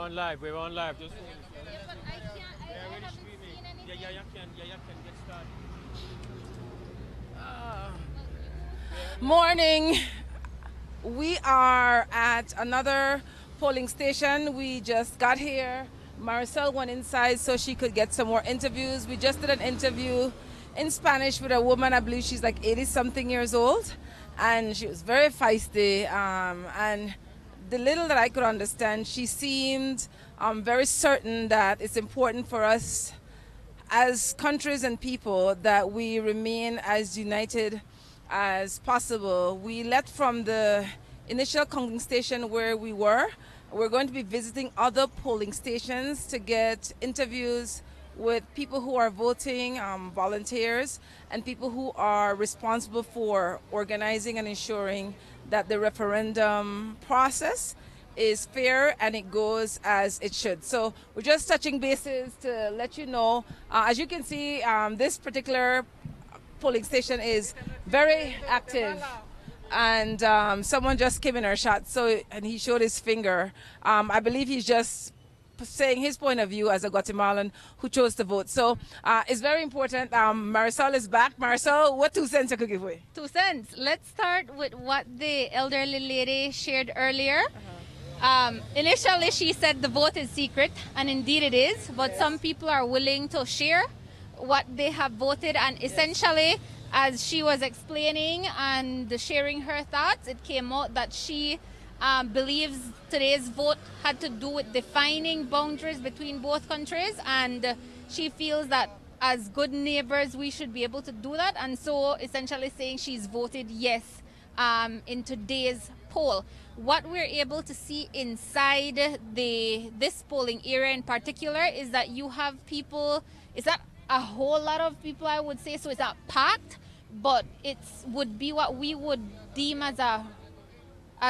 on live. We're on live. Just Yeah, but I can't. we're I already haven't streaming. seen Yeah, anything. yeah, you can. Yeah, you can get started. Well, We're on live. Morning. We are at another polling station. We just got here. Maricel went inside so she could get some more interviews. We just did an interview in Spanish with a woman. I believe she's like 80 something years old. And she was very feisty. And the little that I could understand, she seemed very certain that it's important for us as countries and people that we remain as united as possible. We left from the initial counting station where we were. We're going to be visiting other polling stations to get interviews with people who are voting, volunteers, and people who are responsible for organizing and ensuring that the referendum process is fair and it goes as it should. So we're just touching bases to let you know. As you can see, this particular polling station is very active. And someone just came in our shot, and he showed his finger. I believe he's just saying his point of view as a Guatemalan who chose to vote. So it's very important. Marisol is back. Marisol, what 2 cents you could give away? 2 cents. Let's start with what the elderly lady shared earlier. Initially, she said the vote is secret, and indeed it is, but some people are willing to share what they have voted, and essentially, as she was explaining and sharing her thoughts, it came out that she believes today's vote had to do with defining boundaries between both countries, and she feels that as good neighbors we should be able to do that, and so essentially saying she's voted yes in today's poll. What we're able to see inside this polling area in particular is that you have people, it's not a whole lot of people I would say, so it's not packed, but it would be what we would deem as a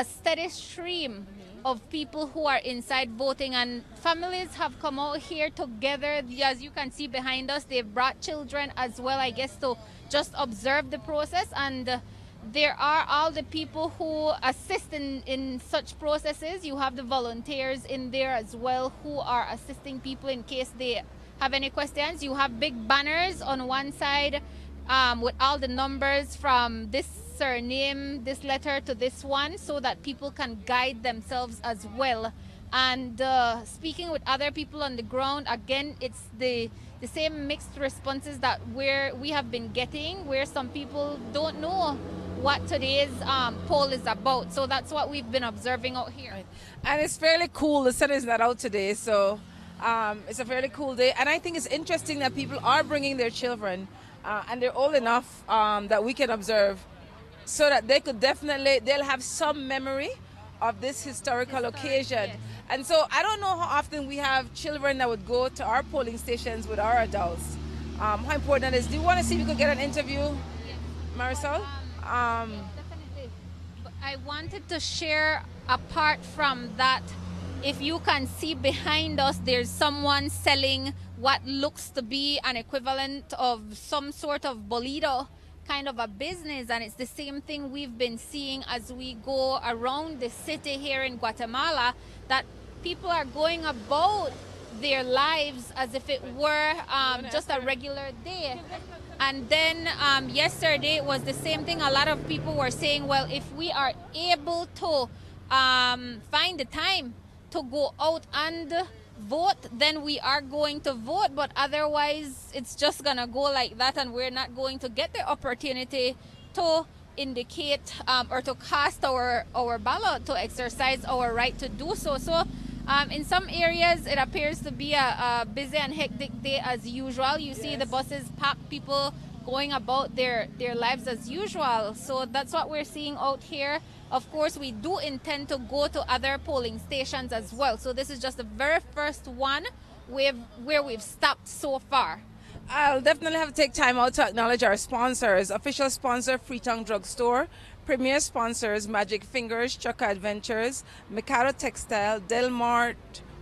steady stream of people who are inside voting, and families have come out here together. As you can see behind us, they've brought children as well, I guess, to just observe the process, and there are all the people who assist in such processes. You have the volunteers in there as well who are assisting people in case they have any questions. You have big banners on one side with all the numbers from this surname, this letter to this one, so that people can guide themselves as well. And speaking with other people on the ground, again, it's the same mixed responses that we have been getting, where some people don't know what today's poll is about. So that's what we've been observing out here. Right. And it's fairly cool. The sun is not out today, so it's a fairly cool day. And I think it's interesting that people are bringing their children, and they're old enough that we can observe, so that they'll have some memory of this historical occasion. Yes. And so I don't know how often we have children that would go to our polling stations with our adults. How important that is. Do you want to see if we could get an interview, Marisol? Definitely. But I wanted to share, apart from that, if you can see behind us, there's someone selling what looks to be an equivalent of some sort of bolito kind of a business, and it's the same thing we've been seeing as we go around the city here in Guatemala, that people are going about their lives as if it were just a regular day. And then yesterday it was the same thing. A lot of people were saying, well, if we are able to find the time to go out and vote, then we are going to vote, but otherwise it's just gonna go like that, and we're not going to get the opportunity to indicate or to cast our ballot, to exercise our right to do so. So in some areas it appears to be a busy and hectic day as usual. You see the buses packed, people going about their lives as usual. So that's what we're seeing out here. Of course, we do intend to go to other polling stations as well. So this is just the very first one where we've stopped so far. I'll definitely have to take time out to acknowledge our sponsors. Official sponsor, Freetown Drugstore. Premier sponsors, Magic Fingers, Chukka Adventures, Mikado Textile, Delmart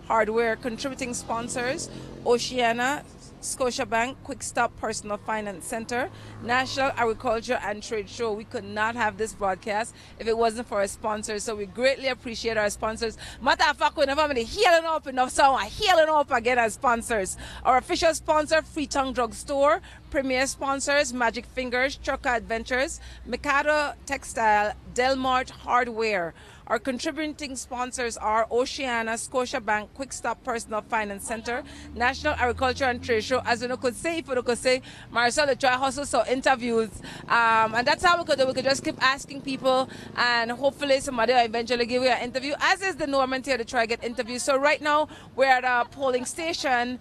Hardware. Contributing sponsors, Oceana, Scotiabank Quick Stop Personal Finance Center, National Agriculture and Trade Show. We could not have this broadcast if it wasn't for our sponsors, so we greatly appreciate our sponsors. Matter of fact, whenever I'm healing up enough, so I'm healing up again as sponsors. Our official sponsor, Freetown Drug Store. Premier sponsors, Magic Fingers, Trucker Adventures, Mikado Textile, Delmart Hardware. Our contributing sponsors are Oceana, Scotiabank, Quick Stop Personal Finance Center, National Agriculture and Trade Show. As you could say, if you could say, Marcel, try hustle so interviews. And that's how we could do. We could just keep asking people, and hopefully somebody will eventually give you an interview, as is the norm here to try to get interviews. So right now, we're at a polling station.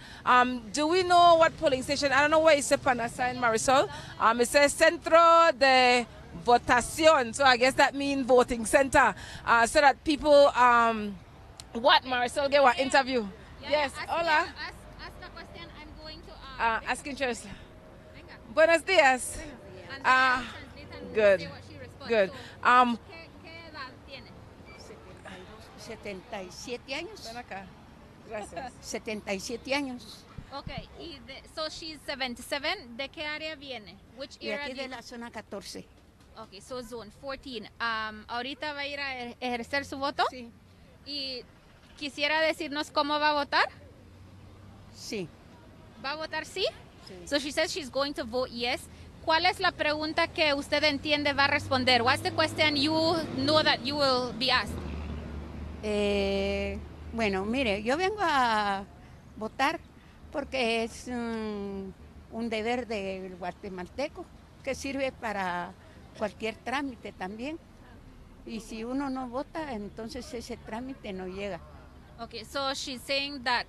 Do we know what polling station? I don't know where it's up on the sign, Marisol. It says Centro de Votación, so I guess that means voting center, so that people, what, Marisol, get what interview? Yes, hola. Ask the question. I'm going to Asking Cheers. Buenos dias. Good, good. ¿Qué edad tiene? 77 años. Ven acá. Gracias. 77 años. Okay, so she's 77. ¿De qué área viene? Which Y area? aquí de la zona 14. Okay, so zone 14. Ahorita va a ir a ejercer su voto. Sí. Y quisiera decirnos cómo va a votar. Sí. ¿Va a votar sí? Sí. So she says she's going to vote yes. ¿Cuál es la pregunta que usted entiende va a responder? What's the question you know that you will be asked? Bueno, mire, yo vengo a votar porque es un deber del guatemalteco que sirve para cualquier trámite también. Y si uno no vota, entonces ese trámite no llega. Okay, so she's saying that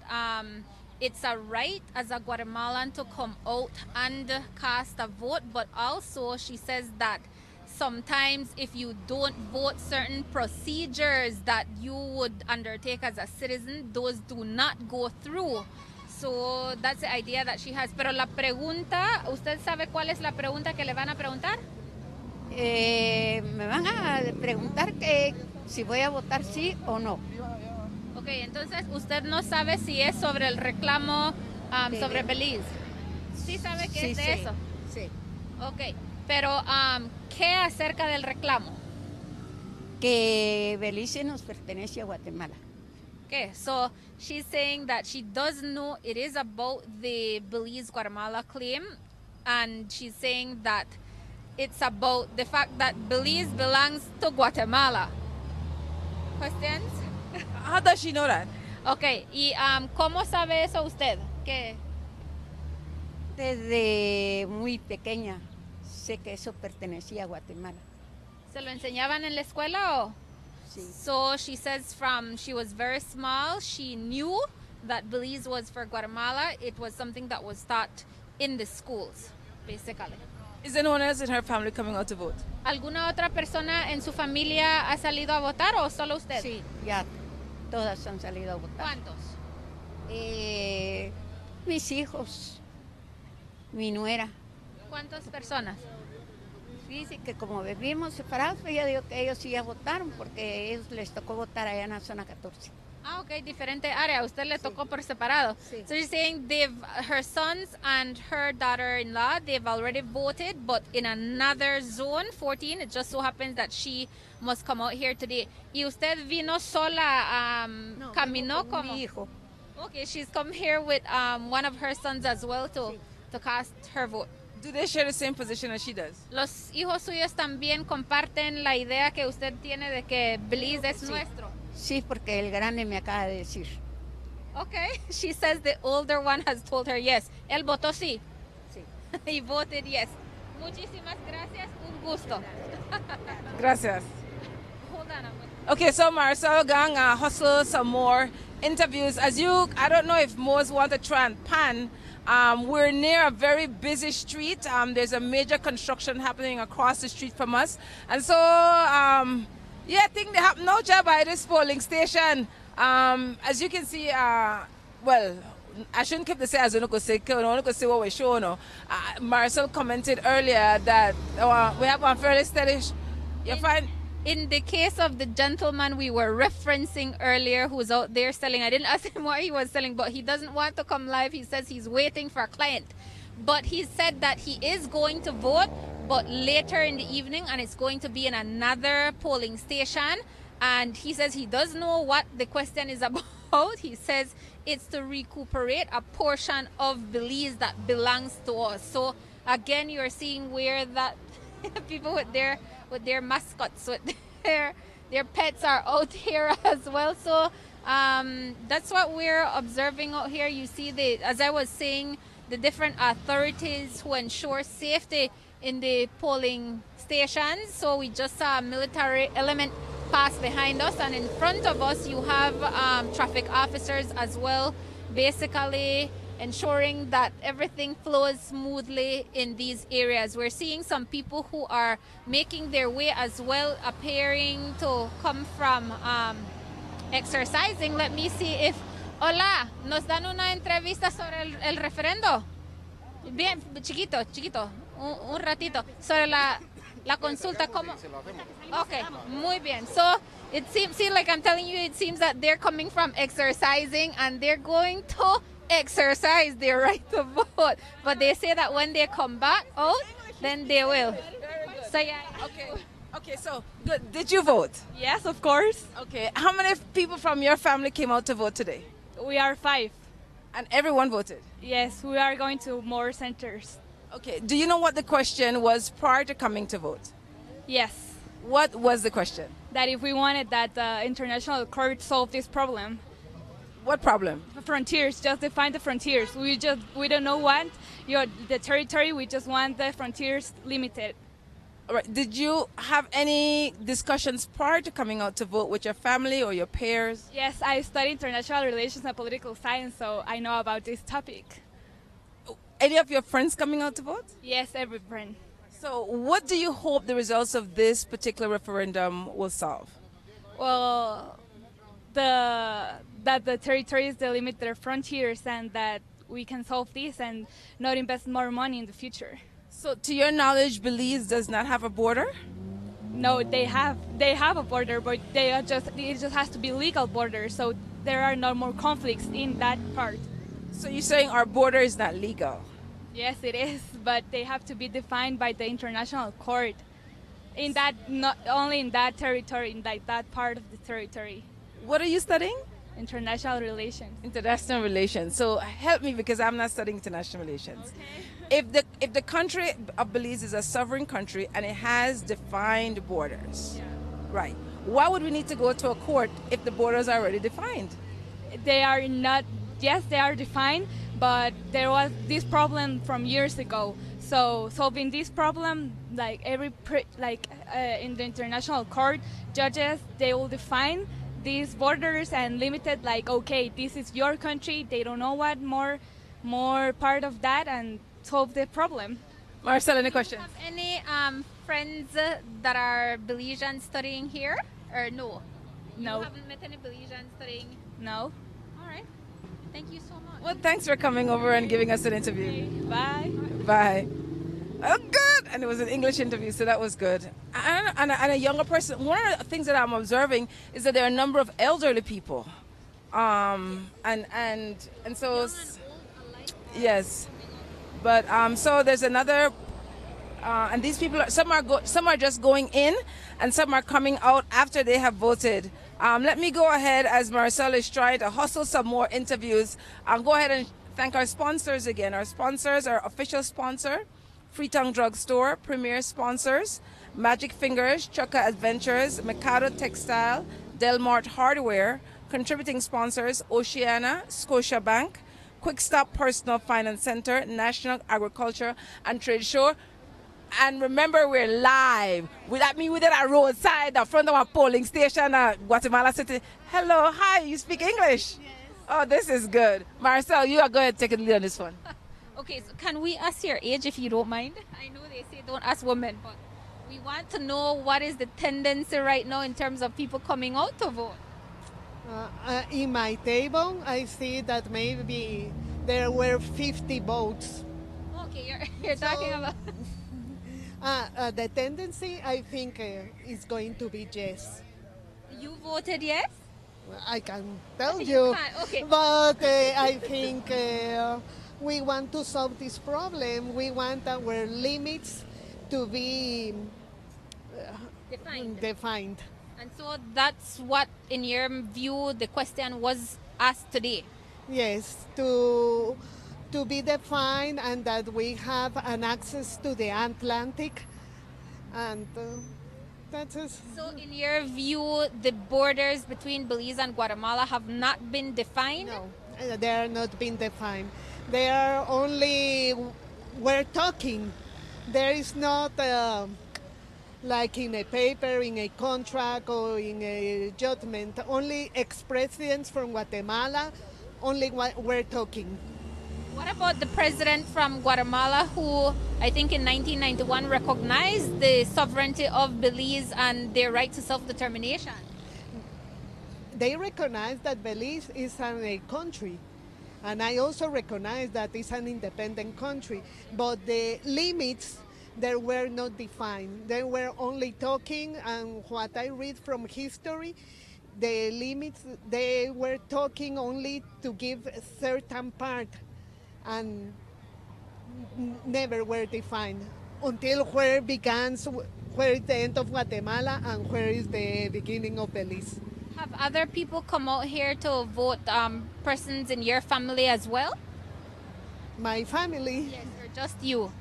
it's a right as a Guatemalan to come out and cast a vote, but also she says that sometimes if you don't vote, certain procedures that you would undertake as a citizen, those do not go through. So that's the idea that she has. Pero la pregunta, ¿usted sabe cuál es la pregunta que le van a preguntar? Me van a preguntar que si voy a votar sí o no. Ok, entonces usted no sabe si es sobre el reclamo sobre Belize. ¿Sí sabe que Sí, es de sí, eso? Sí. Ok, pero ¿qué acerca del reclamo? Que Belice nos pertenece a Guatemala. Okay, so she's saying that she does know it is about the Belize-Guatemala claim, and she's saying that it's about the fact that Belize belongs to Guatemala. Questions? How does she know that? Okay, y ¿cómo sabe eso usted? ¿Qué? Desde muy pequeña sé que eso pertenecía a Guatemala. ¿Se lo enseñaban en la escuela o? Sí. So she says from she was very small, she knew that Belize was for Guatemala. It was something that was taught in the schools, basically. Is anyone else in her family coming out to vote? ¿Alguna otra persona en su familia ha salido a votar o solo usted? Sí, ya todas han salido a votar. ¿Cuántos? Mis hijos, mi nuera. ¿Cuántas personas? Dice que como vivimos separados, pues yo digo que ellos sí ya votaron porque a ellos les tocó votar allá en la zona 14. Ah, ok, diferente área. Usted le tocó por separado. Sí. So she's saying her sons and her daughter-in-law, they've already voted, but in another zone, 14, it just so happens that she must come out here today. ¿Y usted vino sola, No, caminó vengo con como? mi hijo. Okay, she's come here with one of her sons as well to cast her vote. Do they share the same position as she does? ¿Los hijos suyos también comparten la idea que usted tiene de que Belize es Sí. nuestro? Sí, porque el grande me acaba de decir. Okay, she says the older one has told her yes. Él votó sí. Sí. He voted yes. Muchísimas gracias. Un gusto. Gracias. Hold on a minute. Okay, so Marcel Gang hustle some more interviews. I don't know if most want to try and pan. We're near a very busy street. There's a major construction happening across the street from us. And so, yeah, I think they have no job by this polling station. As you can see, well, I shouldn't keep the say as I could say what we're showing. Marcel commented earlier that we have one fairly steady. You find in the case of the gentleman we were referencing earlier who's out there selling, I didn't ask him what he was selling, but he doesn't want to come live. He says he's waiting for a client. But he said that he is going to vote, but later in the evening, and it's going to be in another polling station. And he says he does know what the question is about. He says it's to recuperate a portion of Belize that belongs to us. So again, you're seeing where that people with their mascots, with their pets are out here as well. So that's what we're observing out here. You see, as I was saying, the different authorities who ensure safety in the polling stations. So we just saw a military element pass behind us, and in front of us you have traffic officers as well, basically ensuring that everything flows smoothly in these areas. We're seeing some people who are making their way as well, appearing to come from exercising. Let me see if... Hola, nos dan una entrevista sobre el referendo. Bien, chiquito, un ratito. Sobre la consulta. ¿Cómo? Okay, muy bien. So it seems like I'm telling you, it seems that they're coming from exercising and they're going to exercise their right to vote. But they say that when they come back out, then they will. So yeah. Okay, so good. Did you vote? Yes, of course. Okay, how many people from your family came out to vote today? We are 5. And everyone voted? Yes, we are going to more centers. Okay, do you know what the question was prior to coming to vote? Yes. What was the question? That if we wanted that the international court solve this problem. What problem? The frontiers, just define the frontiers. We don't know what the territory. We just want the frontiers limited. All right. Did you have any discussions prior to coming out to vote with your family or your peers? Yes, I study international relations and political science, so I know about this topic. Any of your friends coming out to vote? Yes, every friend. So what do you hope the results of this particular referendum will solve? Well, that the territories delimit their frontiers and that we can solve this and not invest more money in the future. So to your knowledge, Belize does not have a border? No, they have a border, but it just has to be legal border, so there are no more conflicts in that part. So you're saying our border is not legal? Yes, it is, but they have to be defined by the international court. In that, not only in that territory, in that part of the territory. What are you studying? International relations. International relations. So help me, because I'm not studying international relations. Okay. If the country of Belize is a sovereign country and it has defined borders, right? Why would we need to go to a court if the borders are already defined? They are not. Yes, they are defined, but there was this problem from years ago. So solving this problem, like in the international court, judges, they will define these borders and limited, like, okay, this is your country. They don't know what more part of that, and solve the problem. Marcel, any questions? Do you have any friends that are Belizean studying here, or no? No. You haven't met any Belizean studying? No. All right. Thank you so much. Well, thanks for coming over and giving us an interview. Bye. Bye. Oh, good. And it was an English interview, so that was good. And a younger person. One of the things that I'm observing is that there are a number of elderly people, and so yes, but so there's another, and these people some are just going in, and some are coming out after they have voted. Let me go ahead, as Marcel is trying to hustle some more interviews. I'll go ahead and thank our sponsors again. Our sponsors, our official sponsor, Freetown Drugstore, premier sponsors, Magic Fingers, Chukka Adventures, Mikado Textile, Delmart Hardware, contributing sponsors, Oceana, Scotiabank, Quick Stop Personal Finance Center, National Agriculture and Trade Show. And remember, we're live. That means we're at a roadside, in front of a polling station at Guatemala City. Hello, hi, you speak English? Yes. Oh, this is good. Marcel, you are going to take the lead on this one. Okay, so can we ask your age if you don't mind? I know they say don't ask women, but we want to know what is the tendency right now in terms of people coming out to vote. In my table, I see that maybe there were 50 votes. Okay, you're talking about... The tendency, I think, is going to be yes. You voted yes? I can tell You you, can't, okay. but I think we want to solve this problem. We want our limits to be defined. And so that's what, in your view, the question was asked today. Yes, to be defined, and that we have an access to the Atlantic, and that's it. So, in your view, the borders between Belize and Guatemala have not been defined? No, they are not being defined. They are only, we're talking. There is not like in a paper, in a contract, or in a judgment, only ex-presidents from Guatemala, only we're talking. What about the president from Guatemala who, I think in 1991, recognized the sovereignty of Belize and their right to self-determination? They recognize that Belize is a country, and I also recognize that it's an independent country, but the limits, they were not defined. They were only talking, and what I read from history, the limits, they were talking only to give a certain part, and never were defined until where begins, where is the end of Guatemala and where is the beginning of Belize. Have other people come out here to vote, persons in your family as well? My family, Yes, or just you?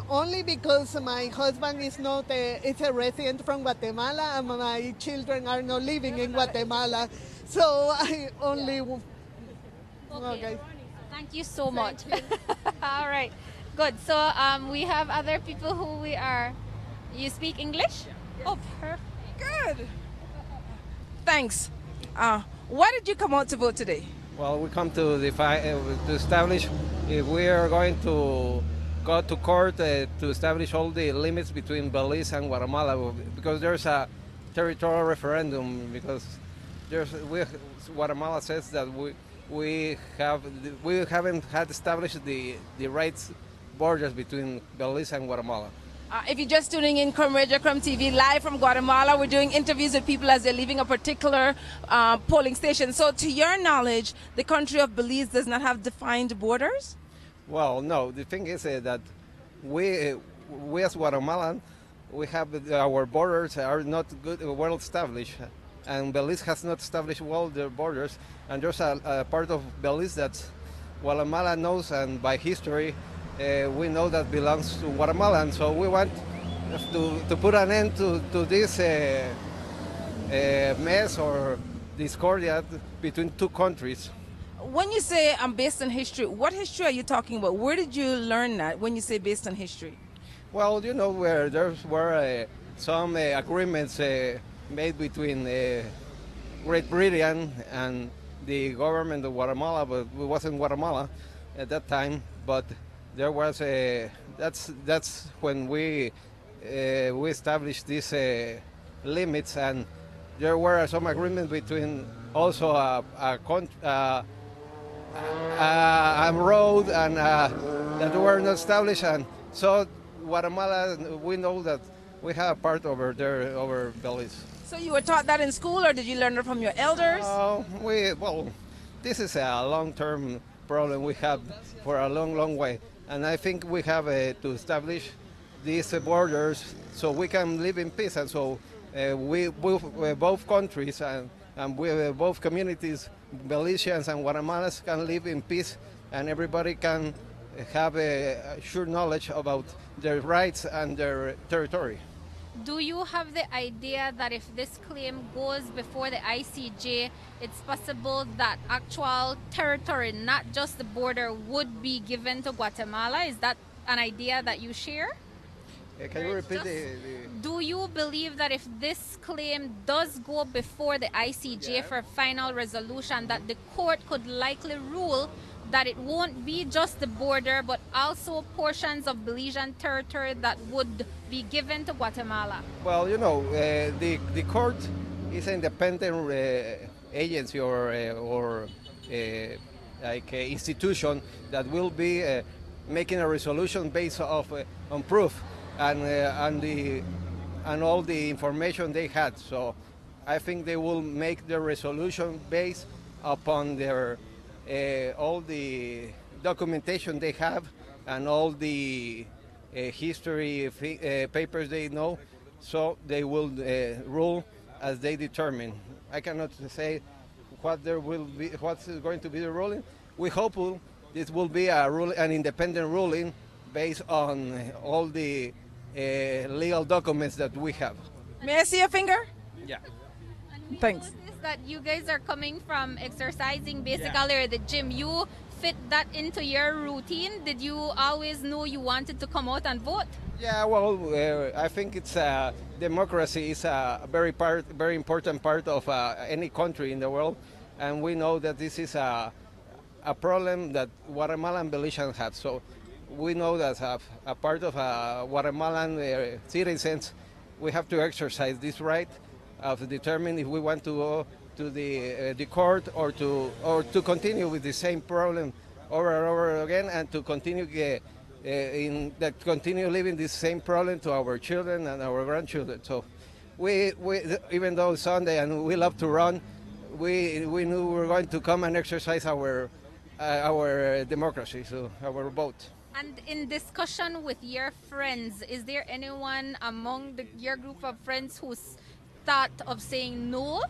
only because my husband is not is a resident from Guatemala, and my children are not living in Guatemala, so I only. Okay. Thank you so much. All right, good. So we have other people who we are. You speak English? Oh, perfect. Good. Thanks. Why did you come out to vote today? Well, we come to define to establish if we are going to go to court to establish all the limits between Belize and Guatemala, because there's a territorial referendum, because Guatemala says that we haven't had established the rights borders between Belize and Guatemala. If you're just tuning in, TheMadrocka TV live from Guatemala, we're doing interviews with people as they're leaving a particular polling station. So to your knowledge, the country of Belize does not have defined borders? Well, no. The thing is that we as Guatemalan, we have our borders are not good, well established, and Belize has not established well their borders. And there's a part of Belize that Guatemala knows, and by history, we know that belongs to Guatemala. And so we want to put an end to this mess or discordia between two countries. When you say I'm based on history, what history are you talking about? Where did you learn that when you say based on history? Well, you know, where there were some agreements made between Great Britain and the government of Guatemala, but it wasn't Guatemala at that time. But there was that's when we established these limits, and there were some agreements between also a road and that were not established, and so Guatemala, we know that we have part over there over Belize. So you were taught that in school, or did you learn it from your elders? Well, this is a long-term problem we have for a long way, and I think we have to establish these borders so we can live in peace, and so we both countries and we both communities, Belizeans and Guatemalans, can live in peace, and everybody can have a sure knowledge about their rights and their territory. Do you have the idea that if this claim goes before the ICJ, it's possible that actual territory, not just the border, would be given to Guatemala? Is that an idea that you share? Can you repeat Do you believe that if this claim does go before the ICJ for final resolution, that the court could likely rule that it won't be just the border, but also portions of Belizean territory that would be given to Guatemala? Well, you know, the court is an independent agency or like a institution that will be making a resolution based on proof. and all the information they had. So I think they will make the resolution based upon their all the documentation they have and all the history papers they know. So they will rule as they determine. I cannot say what there will be, what's going to be the ruling. We hope this will be an independent ruling based on all the legal documents that we have. May I see your finger? Yeah. Thanks. Noticed that you guys are coming from exercising basically or the gym. You fit that into your routine. Did you always know you wanted to come out and vote? Yeah, well, I think it's democracy is a very important part of any country in the world, and we know that this is a problem that Guatemalan Belizeans have. So we know that a part of Guatemalan citizens, we have to exercise this right of determine if we want to go to the court or to continue with the same problem over and over again, and to continue continue living this same problem to our children and our grandchildren. So we even though it's Sunday and we love to run, we knew we were going to come and exercise our democracy, so our vote. And in discussion with your friends, is there anyone among your group of friends who's thought of saying no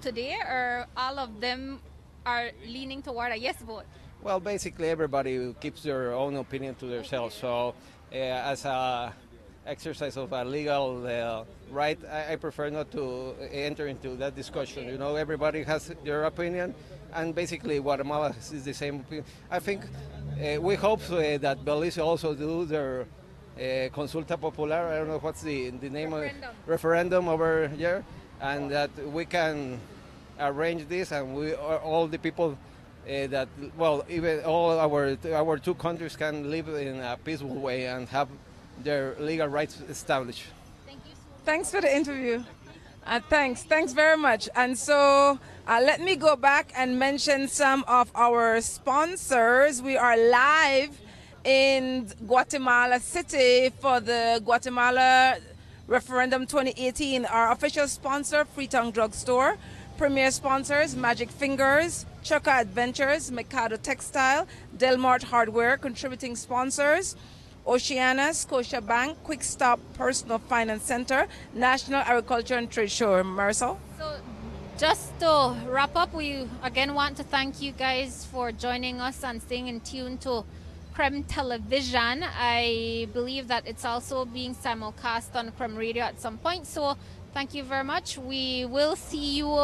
today, or all of them are leaning toward a yes vote? Well, basically everybody keeps their own opinion to themselves. So as a exercise of a legal right, I prefer not to enter into that discussion. You know, everybody has their opinion, and basically Guatemala is the same opinion. I think we hope that Belize also do their consulta popular. I don't know what's the name of referendum over here, and that we can arrange this, and all the people that, well, even all our two countries can live in a peaceful way and have their legal rights established. Thank you so much. Thanks for the interview. Thanks very much. And so let me go back and mention some of our sponsors. We are live in Guatemala City for the Guatemala Referendum 2018. Our official sponsor, Freetown Drugstore. Premier sponsors, Magic Fingers, Chukka Adventures, Mikado Textile, Delmart Hardware. Contributing sponsors, Oceana, Scotia Bank, Quick Stop Personal Finance Center, National Agriculture and Trade Show. Marcel? So just to wrap up, we again want to thank you guys for joining us and staying in tune to Creme Television. I believe that it's also being simulcast on Creme Radio at some point. So thank you very much. We will see you